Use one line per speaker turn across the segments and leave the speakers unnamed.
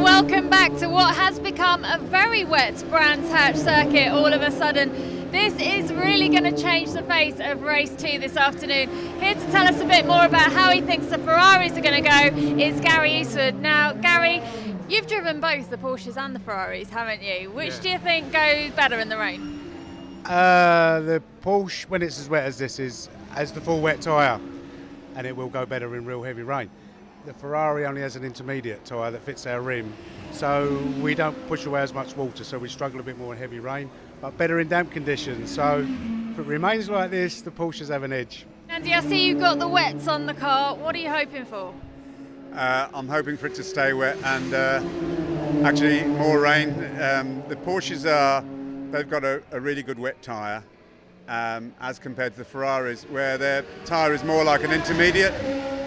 and welcome back to what has become a very wet Brands Hatch circuit all of a sudden. This is really going to change the face of race 2 this afternoon. Here to tell us a bit more about how he thinks the Ferraris are going to go is Gary Eastwood. Now, Gary, you've driven both the Porsches and the Ferraris, haven't you? Which do you think goes better in the rain?
The Porsche, when it's as wet as this is, has the full wet tyre, and it will go better in real heavy rain. The Ferrari only has an intermediate tyre that fits our rim, so we don't push away as much water, so we struggle a bit more in heavy rain, but better in damp conditions. So if it remains like this, the Porsches have an edge.
Andy, I see you've got the wets on the car. What are you hoping for?
I'm hoping for it to stay wet and actually more rain. The Porsches they've got a really good wet tyre as compared to the Ferraris, where their tyre is more like an intermediate.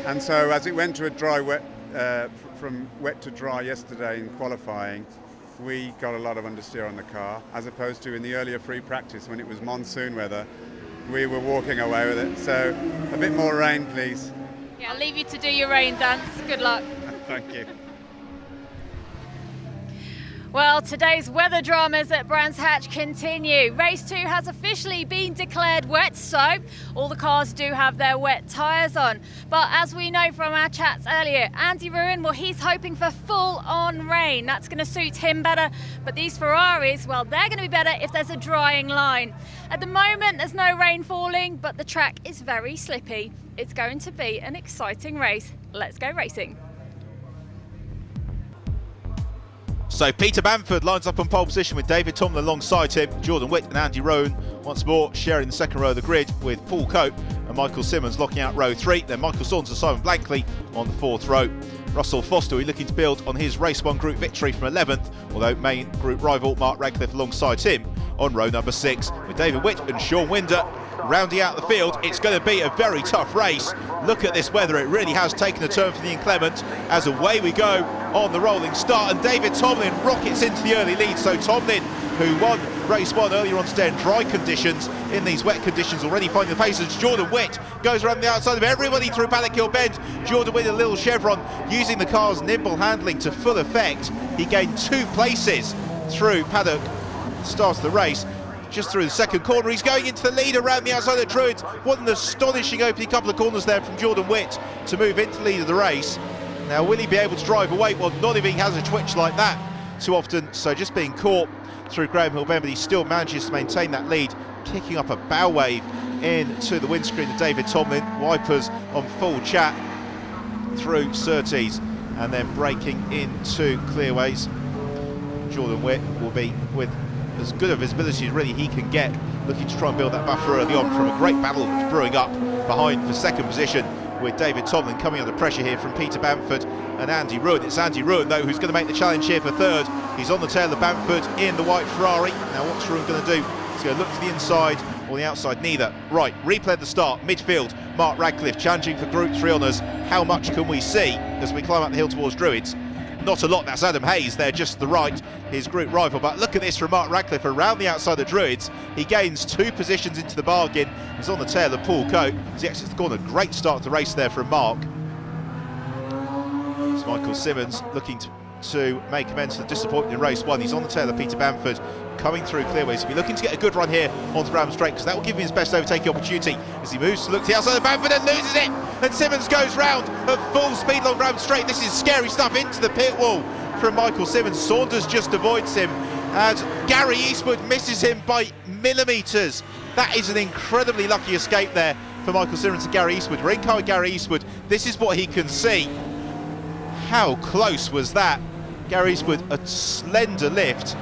And so as it went to a dry wet, from wet to dry yesterday in qualifying, we got a lot of understeer on the car, as opposed to in the earlier free practice when it was monsoon weather, we were walking away with it. So a bit more rain, please.
Yeah, I'll leave you to do your rain dance. Good luck.
Thank you.
Well, today's weather dramas at Brands Hatch continue. Race 2 has officially been declared wet, so all the cars do have their wet tyres on. But as we know from our chats earlier, Andy Ruin, well, he's hoping for full-on rain. That's going to suit him better. But these Ferraris, well, they're going to be better if there's a drying line. At the moment, there's no rain falling, but the track is very slippy. It's going to be an exciting race. Let's go racing.
So Peter Bamford lines up on pole position with David Tomlin alongside him, Jordan Witt and Andy Rowan once more sharing the second row of the grid with Paul Cope and Michael Simmons locking out row 3. Then Michael Saunders and Simon Blankley on the 4th row. Russell Foster looking to build on his race 1 group victory from 11th, although main group rival Mark Radcliffe alongside him on row number 6 with David Witt and Sean Winder rounding out the field. It's going to be a very tough race. Look at this weather, it really has taken a turn for the inclement as away we go on the rolling start, and David Tomlin rockets into the early lead. So Tomlin, who won race 1 earlier on today in dry conditions, in these wet conditions already finding the paces. Jordan Witt goes around the outside of everybody through Paddock Hill Bend. Jordan Witt, a little chevron, using the car's nimble handling to full effect. He gained 2 places through Paddock, starts the race. Just through the second corner, he's going into the lead around the outside of Druids. What an astonishing opening couple of corners there from Jordan Witt to move into the lead of the race. Now, will he be able to drive away? Well, not if he has a twitch like that too often. So just being caught through Graham Hill Bend, but he still manages to maintain that lead, kicking up a bow wave into the windscreen of David Tomlin. Wipers on full chat through Surtees and then braking into clearways. Jordan Witt will be with as good a visibility as really he can get, looking to try and build that buffer early on from a great battle that's brewing up behind for second position, with David Tomlin coming under pressure here from Peter Bamford and Andy Ruin. It's Andy Ruin though who's going to make the challenge here for third. He's on the tail of Bamford in the white Ferrari. Now what's Ruin going to do? He's going to look to the inside or the outside, neither. Right, replay at the start, midfield, Mark Radcliffe challenging for Group 3 honours. How much can we see as we climb up the hill towards Druids? Not a lot. That's Adam Hayes there, just to the right, his group rival. But look at this from Mark Radcliffe around the outside of Druids. He gains 2 positions into the bargain. He's on the tail of Paul Cope as he exits the corner. Great start to the race there from Mark. It's Michael Simmons looking to make amends for the disappointment in race 1. He's on the tail of Peter Bamford, coming through clearways. He'll be looking to get a good run here onto Bram Straight, because that will give him his best overtaking opportunity as he moves to look to the outside of Bamford and loses it. And Simmons goes round at full speed along Bram Straight. This is scary stuff into the pit wall from Michael Simmons. Saunders just avoids him as Gary Eastwood misses him by millimetres. That is an incredibly lucky escape there for Michael Simmons and Gary Eastwood. We're in car with Gary Eastwood. This is what he can see. How close was that? Gary Eastwood, a slender lift.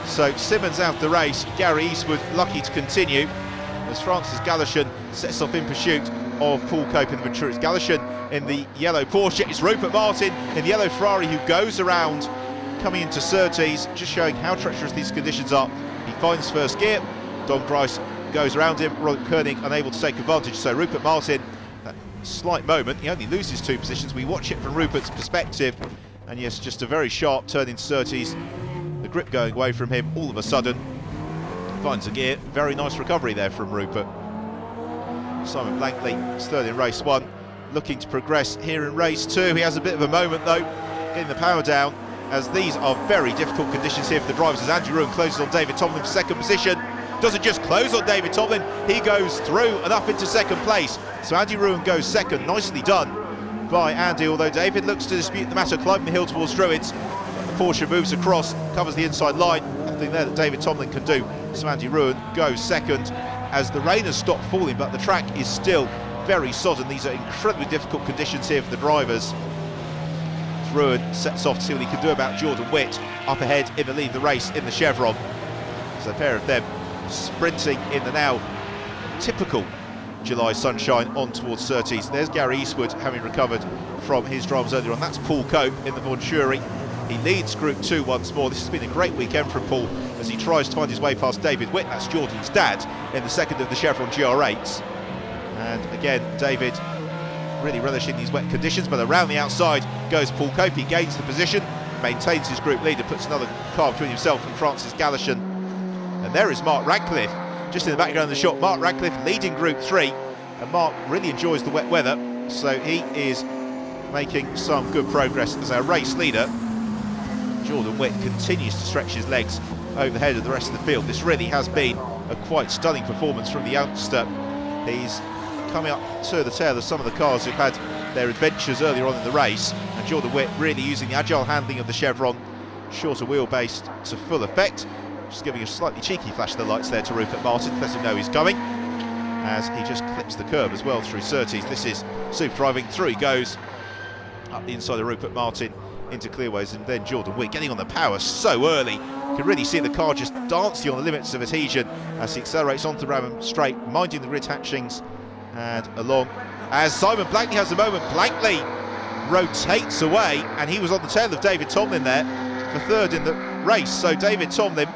So Simmons out the race, Gary Eastwood lucky to continue as Francis Galashan sets off in pursuit of Paul Cope in the Ventura. It's Galashan in the yellow Porsche. It's Rupert Martin in the yellow Ferrari who goes around coming into Surtees, just showing how treacherous these conditions are. He finds first gear, Don Price goes around him, Robert Koenig unable to take advantage. So Rupert Martin, that slight moment, he only loses 2 positions. We watch it from Rupert's perspective, and yes, just a very sharp turn in Surtees. The grip going away from him all of a sudden. Finds a gear. Very nice recovery there from Rupert. Simon Blankley is third in race 1, looking to progress here in race 2. He has a bit of a moment though, getting the power down as these are very difficult conditions here for the drivers, as Andy Ruin closes on David Tomlin for second position. Doesn't just close on David Tomlin, he goes through and up into second place. So Andy Ruin goes second, nicely done by Andy, although David looks to dispute the matter, climbing the hill towards Druids. The Porsche moves across, covers the inside line, nothing there that David Tomlin can do. So Andy Ruin goes second as the rain has stopped falling, but the track is still very sodden. These are incredibly difficult conditions here for the drivers. Ruin sets off to see what he can do about Jordan Witt, up ahead in the lead of the race in the Chevron. So a pair of them sprinting in the now typical July sunshine on towards Surtees. There's Gary Eastwood having recovered from his dramas earlier on. That's Paul Cope in the Venturi. He leads Group 2 once more. This has been a great weekend from Paul as he tries to find his way past David Witt. That's Jordan's dad in the second of the Chevron GR8s. And again, David really relishing these wet conditions, but around the outside goes Paul Cope. He gains the position, maintains his group leader, puts another car between himself and Francis Galashan. And there is Mark Radcliffe, just in the background of the shot. Mark Radcliffe leading Group 3, and Mark really enjoys the wet weather, so he is making some good progress as our race leader. Jordan Witt continues to stretch his legs over the head of the rest of the field. This really has been a quite stunning performance from the youngster. He's coming up to the tail of some of the cars who've had their adventures earlier on in the race, and Jordan Witt really using the agile handling of the Chevron, shorter wheelbase to full effect. Just giving a slightly cheeky flash of the lights there to Rupert Martin, letting him know he's coming, as he just clips the curb as well through Surtees. This is super driving. Through he goes, up the inside of Rupert Martin into clearways, and then Jordan Witt getting on the power so early. You can really see the car just dancing on the limits of adhesion as he accelerates onto the Ramham straight, minding the grid hatchings and along. As Simon Blankley has a moment, Blankley rotates away, and he was on the tail of David Tomlin there for third in the race. So David Tomlin,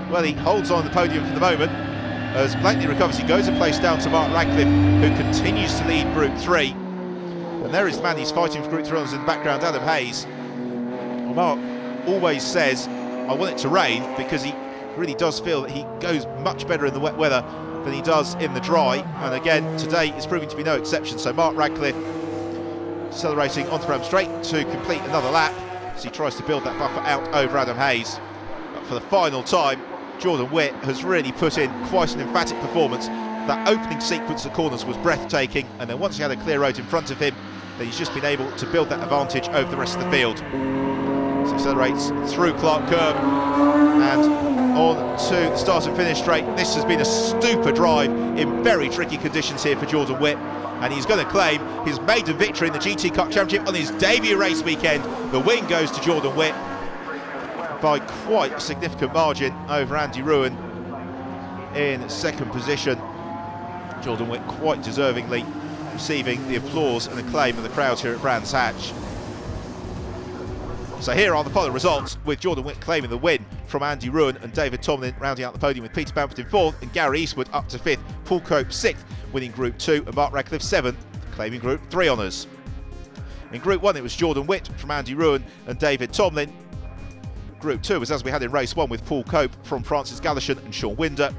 well, he holds on the podium for the moment. As Blankley recovers, he goes a place down to Mark Radcliffe, who continues to lead Group 3. And there is the man he's fighting for Group 3 runners in the background, Adam Hayes. Well, Mark always says, I want it to rain, because he really does feel that he goes much better in the wet weather than he does in the dry. And again, today is proving to be no exception. So Mark Radcliffe accelerating onto Ram straight to complete another lap as he tries to build that buffer out over Adam Hayes. But for the final time, Jordan Witt has really put in quite an emphatic performance. That opening sequence of corners was breathtaking, and then once he had a clear road in front of him, then he's just been able to build that advantage over the rest of the field. So he accelerates through Clark Curb and on to the start and finish straight. This has been a stupor drive in very tricky conditions here for Jordan Witt, and he's going to claim his maiden victory in the GT Cup Championship on his debut race weekend. The win goes to Jordan Witt by quite a significant margin over Andy Ruin in second position. Jordan Witt quite deservingly receiving the applause and acclaim of the crowds here at Brands Hatch. So here are the following results, with Jordan Witt claiming the win from Andy Ruin, and David Tomlin rounding out the podium with Peter Bamford in 4th and Gary Eastwood up to 5th. Paul Cope 6th, winning Group 2, and Mark Radcliffe 7th, claiming Group 3 honours. In Group 1 it was Jordan Witt from Andy Ruin and David Tomlin. Group 2 was as we had in Race 1 with Paul Cope from Francis Galashan and Sean Winder.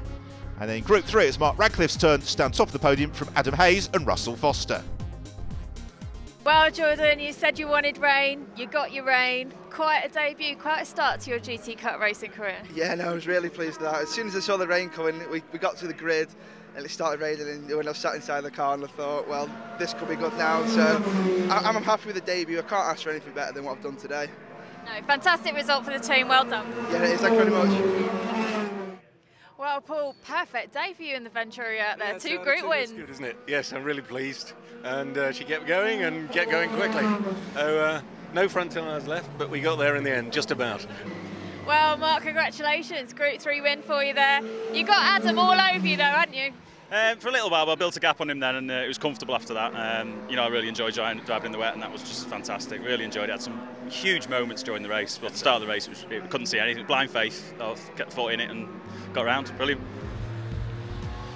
And then in Group 3 it's Mark Radcliffe's turn to stand top of the podium from Adam Hayes and Russell Foster.
Well, Jordan, you said you wanted rain, you got your rain. Quite a debut, quite a start to your GT Cup racing career.
Yeah, no, I was really pleased with that. As soon as I saw the rain coming, we got to the grid and it started raining, and when I was sat inside the car, and I thought, well, this could be good now. So I'm happy with the debut. I can't ask for anything better than what I've done today.
No, fantastic result for the team, well done.
Yeah, it is, thank you very much.
Well, Paul, perfect day for you in the Venturi out there.
Yeah,
2 group wins.
It's good, isn't it? Yes, I'm really pleased. And she kept going and kept going quickly. So no front tires left, but we got there in the end, just about.
Well, Mark, congratulations. Group 3 win for you there. You got Adam all over you though, hadn't you?
For a little while, I built a gap on him then, and it was comfortable after that. You know, I really enjoyed driving in the wet, and that was just fantastic. Really enjoyed it. Had some huge moments during the race. Well, at the start of the race, we couldn't see anything. Blind faith. I kept the foot in it and got around. Brilliant.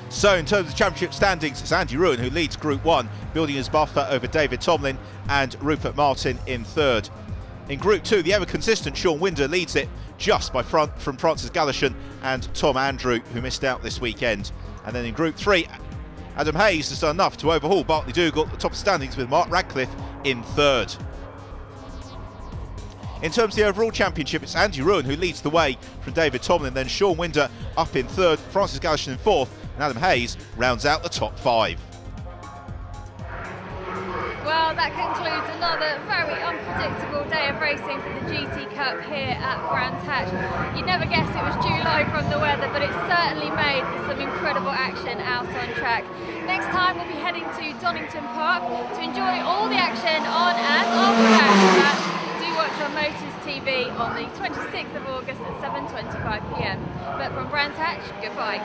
So in terms of championship standings, it's Andy Ruin who leads Group 1, building his buffer over David Tomlin and Rupert Martin in 3rd. In Group 2, the ever-consistent Sean Winder leads it just by from Francis Galashan and Tom Andrew, who missed out this weekend. And then in Group 3, Adam Hayes has done enough to overhaul Bartley Dougal at the top of standings with Mark Radcliffe in 3rd. In terms of the overall championship, it's Andy Rowan who leads the way from David Tomlin, then Sean Winder up in third, Francis Gallishan in fourth, and Adam Hayes rounds out the top 5.
Well, that concludes another very unpredictable day of racing for the GT Cup here at Brands Hatch. You'd never guess it was July from the weather, but it certainly made for some incredible action out on track. Next time we'll be heading to Donington Park to enjoy all the action on and off track. Do watch on Motors TV on the 26th of August at 7:25 p.m. But from Brands Hatch, goodbye.